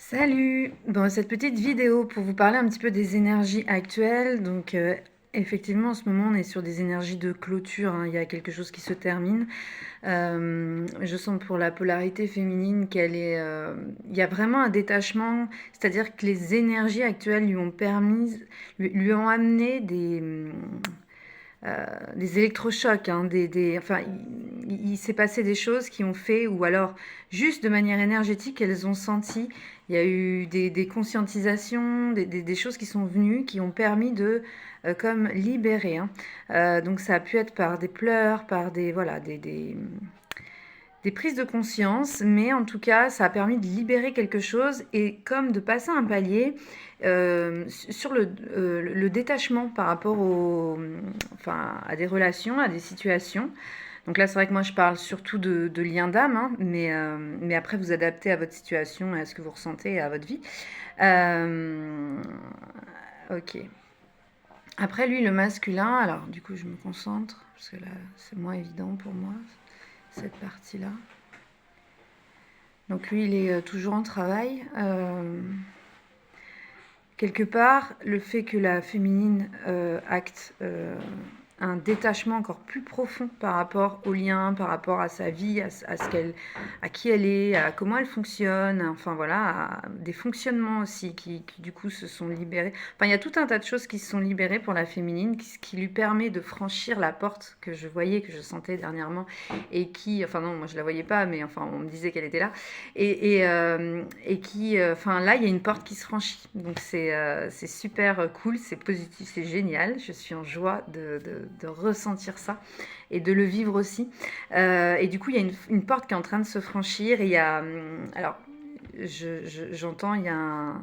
Salut! Bon, cette petite vidéo pour vous parler un petit peu des énergies actuelles. Donc, effectivement, en ce moment, on est sur des énergies de clôture, hein. Il y a quelque chose qui se termine. Je sens pour la polarité féminine qu'elle est, il y a vraiment un détachement, c'est-à-dire que les énergies actuelles lui ont amené des électrochocs, hein, enfin, il s'est passé des choses qui ont fait, ou alors juste de manière énergétique, elles ont senti. Il y a eu des conscientisations, des choses qui sont venues, qui ont permis de comme libérer, hein. Donc ça a pu être par des pleurs, par voilà, des prises de conscience, mais en tout cas, ça a permis de libérer quelque chose et comme de passer un palier sur le détachement par rapport enfin, à des relations, à des situations. Donc là, c'est vrai que moi, je parle surtout de liens d'âme, hein, mais après, vous adaptez à votre situation et à ce que vous ressentez et à votre vie. Euh, ok. Après, lui, le masculin, alors du coup, je me concentre, parce que là, c'est moins évident pour moi, cette partie-là. Donc lui, il est toujours en travail. Quelque part, le fait que la féminine acte un détachement encore plus profond par rapport aux liens, par rapport à sa vie, à qui elle est, à comment elle fonctionne, enfin voilà, à des fonctionnements aussi qui du coup se sont libérés. Enfin, il y a tout un tas de choses qui se sont libérées pour la féminine, qui lui permet de franchir la porte que je voyais, que je sentais dernièrement, et enfin non, moi je la voyais pas, mais enfin on me disait qu'elle était là, et qui, enfin là, il y a une porte qui se franchit. Donc c'est super cool, c'est positif, c'est génial. Je suis en joie de ressentir ça et de le vivre aussi. Et du coup, il y a une porte qui est en train de se franchir. Et il y a, alors, j'entends, il y a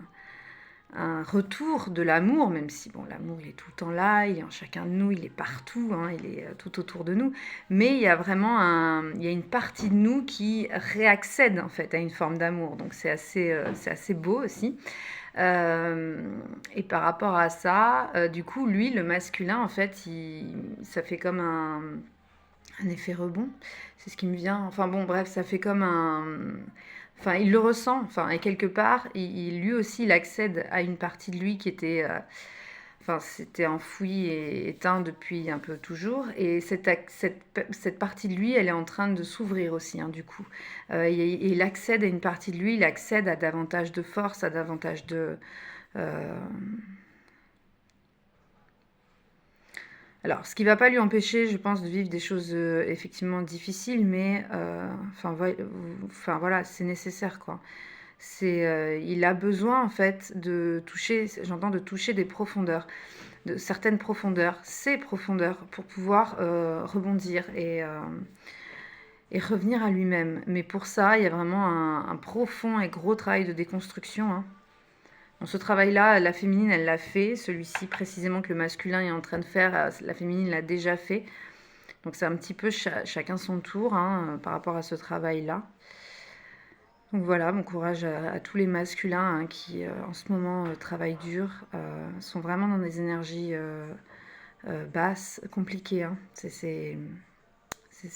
un retour de l'amour, même si bon, l'amour il est tout le temps là, il est en chacun de nous, il est partout, hein, il est tout autour de nous, mais il y a vraiment il y a une partie de nous qui réaccède en fait à une forme d'amour, donc c'est assez beau aussi. Et par rapport à ça, du coup, lui, le masculin, en fait, ça fait comme un effet rebond, c'est ce qui me vient. Enfin bon, bref, ça fait comme un. Enfin, il le ressent, enfin, et quelque part, lui aussi, il accède à une partie de lui qui était, enfin, c'était enfoui et éteint depuis un peu toujours. Et cette partie de lui, elle est en train de s'ouvrir aussi, hein, du coup. Et il accède à une partie de lui, il accède à davantage de force, à davantage de. euh, Alors, ce qui ne va pas lui empêcher, je pense, de vivre des choses effectivement difficiles, mais enfin, voilà, c'est nécessaire, quoi. Il a besoin, en fait, de toucher, j'entends, de toucher des profondeurs, de certaines profondeurs, ces profondeurs, pour pouvoir rebondir et revenir à lui-même. Mais pour ça, il y a vraiment un profond et gros travail de déconstruction, hein. Bon, ce travail-là, la féminine, elle l'a fait. Celui-ci, précisément, que le masculin est en train de faire, la féminine l'a déjà fait. Donc, c'est un petit peu chacun son tour, hein, par rapport à ce travail-là. Donc voilà, bon courage à tous les masculins, hein, qui, en ce moment, travaillent dur, sont vraiment dans des énergies basses, compliquées, hein. C'est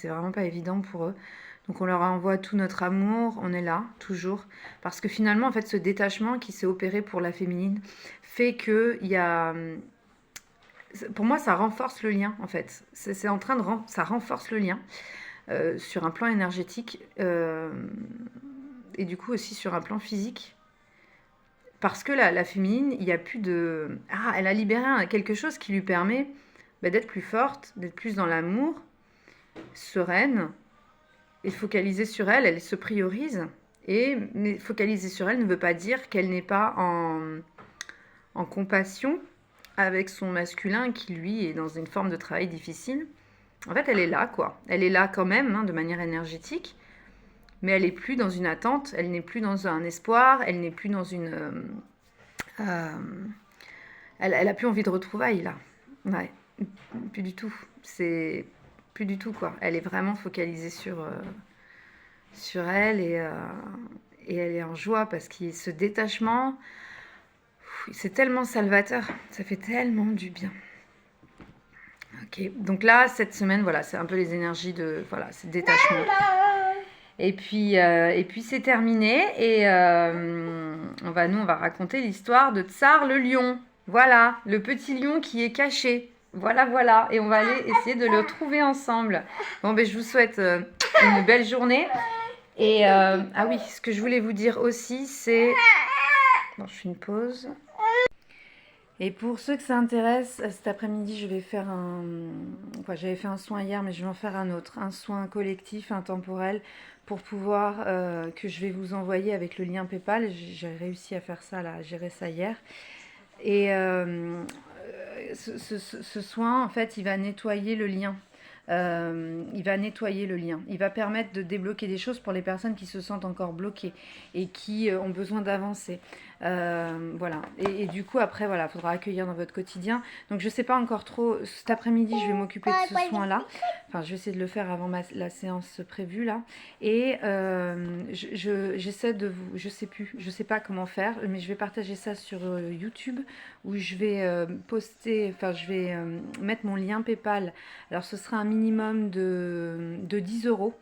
vraiment pas évident pour eux. Donc on leur envoie tout notre amour, on est là, toujours. Parce que finalement, en fait, ce détachement qui s'est opéré pour la féminine fait que il y a. Pour moi, ça renforce le lien, en fait. C'est en train de. Ça renforce le lien sur un plan énergétique et du coup aussi sur un plan physique. Parce que la féminine, il n'y a plus de. Ah, elle a libéré quelque chose qui lui permet d'être plus forte, d'être plus dans l'amour, sereine, et focaliser sur elle, elle se priorise. Mais focaliser sur elle ne veut pas dire qu'elle n'est pas en compassion avec son masculin qui, lui, est dans une forme de travail difficile. En fait, elle est là, quoi. Elle est là quand même, hein, de manière énergétique, mais elle n'est plus dans une attente, elle n'est plus dans un espoir, elle n'est plus dans une. Euh, elle a plus envie de retrouvailles, là. Ouais, plus du tout. C'est plus du tout, quoi. Elle est vraiment focalisée sur elle et elle est en joie parce que ce détachement, c'est tellement salvateur, ça fait tellement du bien. Ok, donc là, cette semaine, voilà, c'est un peu les énergies de, voilà, c'est détachement. Et puis c'est terminé. on va raconter l'histoire de Tsar le lion. Voilà, le petit lion qui est caché. Voilà, voilà. Et on va aller essayer de le trouver ensemble. Bon, ben, je vous souhaite une belle journée. Et ah oui, ce que je voulais vous dire aussi, c'est... Bon, je fais une pause. Et pour ceux que ça intéresse, cet après-midi, je vais faire un... Quoi, j'avais fait un soin hier, mais je vais en faire un autre. Un soin collectif, intemporel, pour pouvoir... que je vais vous envoyer avec le lien PayPal. J'ai réussi à faire ça, là, à gérer ça hier. Et ce soin, en fait, il va nettoyer le lien. Il va nettoyer le lien. Il va permettre de débloquer des choses pour les personnes qui se sentent encore bloquées et qui ont besoin d'avancer. Voilà. Et du coup, après, voilà, il faudra accueillir dans votre quotidien. Donc, je ne sais pas encore trop. Cet après-midi, je vais m'occuper de ce soin-là. Enfin, je vais essayer de le faire avant la séance prévue, là. Et j'essaie de vous... Je sais plus. Je sais pas comment faire, mais je vais partager ça sur YouTube où je vais poster... Enfin, je vais mettre mon lien PayPal. Alors, ce sera un minimum de 10 euros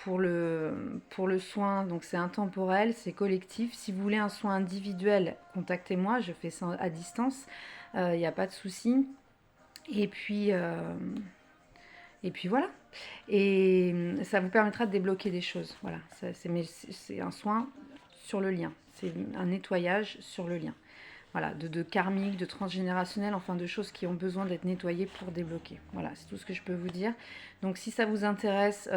pour le soin. Donc, c'est intemporel, c'est collectif. Si vous voulez un soin individuel, contactez-moi. Je fais ça à distance. Il n'y a pas de souci. Et puis voilà. Et ça vous permettra de débloquer des choses. Voilà. C'est un soin sur le lien. C'est un nettoyage sur le lien. Voilà, de karmique, de transgénérationnel, enfin de choses qui ont besoin d'être nettoyées pour débloquer. Voilà, c'est tout ce que je peux vous dire. Donc si ça vous intéresse,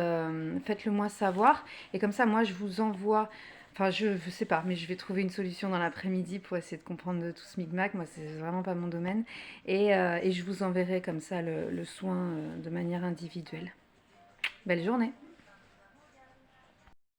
faites-le moi savoir. Et comme ça, moi, je vous envoie... Enfin, je ne sais pas, mais je vais trouver une solution dans l'après-midi pour essayer de comprendre tout ce micmac. Moi, c'est vraiment pas mon domaine. Et je vous enverrai comme ça le soin de manière individuelle. Belle journée!